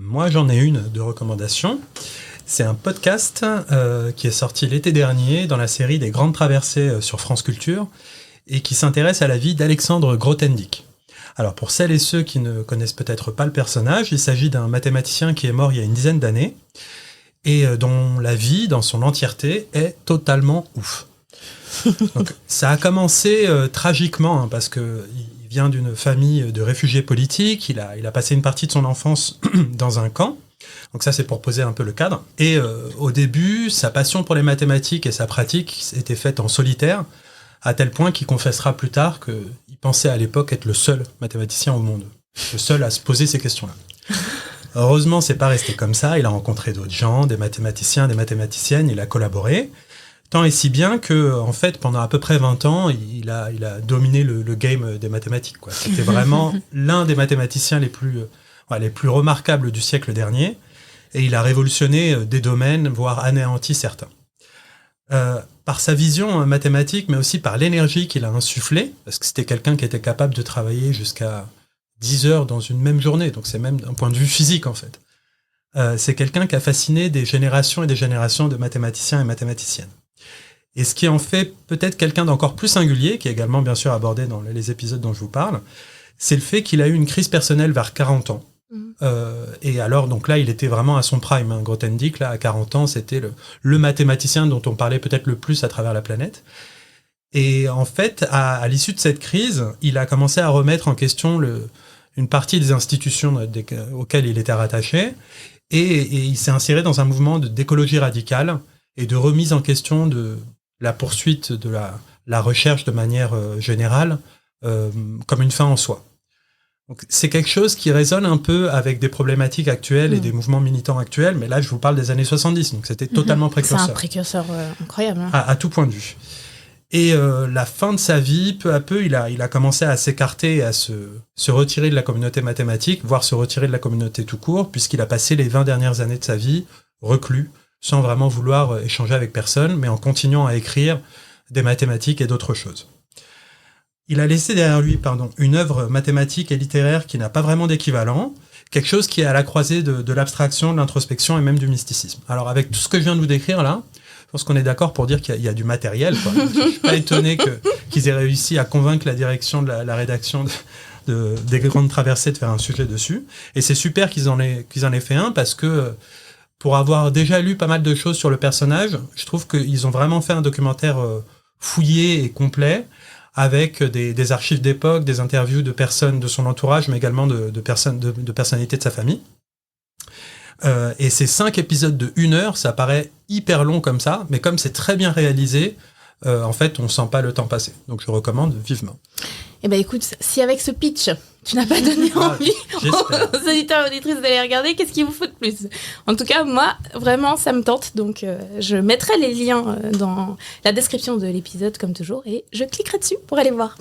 Moi, j'en ai une de recommandation. C'est un podcast qui est sorti l'été dernier dans la série des Grandes Traversées sur France Culture et qui s'intéresse à la vie d'Alexandre Grothendieck. Alors, pour celles et ceux qui ne connaissent peut-être pas le personnage, il s'agit d'un mathématicien qui est mort il y a une dizaine d'années et dont la vie, dans son entièreté, est totalement ouf. Donc, ça a commencé tragiquement, parce qu'il vient d'une famille de réfugiés politiques, il a passé une partie de son enfance dans un camp, donc ça c'est pour poser un peu le cadre. Et au début, sa passion pour les mathématiques et sa pratique étaient faites en solitaire, à tel point qu'il confessera plus tard qu'il pensait à l'époque être le seul mathématicien au monde, le seul à se poser ces questions-là. Heureusement, c'est pas resté comme ça, il a rencontré d'autres gens, des mathématiciens, des mathématiciennes, il a collaboré. Tant et si bien que, en fait, pendant à peu près 20 ans, il a dominé le game des mathématiques, quoi. C'était vraiment l'un des mathématiciens les plus remarquables du siècle dernier, et il a révolutionné des domaines, voire anéanti certains. Par sa vision mathématique, mais aussi par l'énergie qu'il a insufflée, parce que c'était quelqu'un qui était capable de travailler jusqu'à 10 heures dans une même journée, donc c'est même d'un point de vue physique, en fait. C'est quelqu'un qui a fasciné des générations et des générations de mathématiciens et mathématiciennes. Et ce qui en fait peut-être quelqu'un d'encore plus singulier, qui est également bien sûr abordé dans les épisodes dont je vous parle, c'est le fait qu'il a eu une crise personnelle vers 40 ans. Et alors, donc là, il était vraiment à son prime. Grothendieck, là, à 40 ans, c'était le mathématicien dont on parlait peut-être le plus à travers la planète. Et en fait, à l'issue de cette crise, il a commencé à remettre en question une partie des institutions auxquelles il était rattaché, et il s'est inséré dans un mouvement d'écologie radicale et de remise en question de la poursuite de la recherche de manière générale comme une fin en soi. Donc, c'est quelque chose qui résonne un peu avec des problématiques actuelles et des mouvements militants actuels, mais là je vous parle des années 70, donc c'était totalement précurseur. C'est un précurseur incroyable. Hein. À tout point de vue. Et la fin de sa vie, peu à peu, il a commencé à s'écarter et à se retirer de la communauté mathématique, voire se retirer de la communauté tout court, puisqu'il a passé les 20 dernières années de sa vie reclus, sans vraiment vouloir échanger avec personne, mais en continuant à écrire des mathématiques et d'autres choses. Il a laissé derrière lui une œuvre mathématique et littéraire qui n'a pas vraiment d'équivalent, quelque chose qui est à la croisée de l'abstraction, de l'introspection et même du mysticisme. Alors avec tout ce que je viens de vous décrire là, je pense qu'on est d'accord pour dire qu'il y a du matériel, quoi. Je ne suis pas étonné qu'ils aient réussi à convaincre la direction de la rédaction des Grandes Traversées de faire un sujet dessus. Et c'est super qu'ils en aient fait un, parce que pour avoir déjà lu pas mal de choses sur le personnage, je trouve qu'ils ont vraiment fait un documentaire fouillé et complet, avec des archives d'époque, des interviews de personnes de son entourage, mais également de personnalités de sa famille. Et ces 5 épisodes de 1 heure, ça paraît hyper long comme ça, mais comme c'est très bien réalisé, en fait, on ne sent pas le temps passer. Donc je recommande vivement. Eh ben écoute, si avec ce pitch, tu n'as pas donné envie aux auditeurs et auditrices d'aller regarder, qu'est-ce qu'il vous faut de plus ? En tout cas, moi, vraiment, ça me tente. Donc, je mettrai les liens dans la description de l'épisode, comme toujours, et je cliquerai dessus pour aller voir.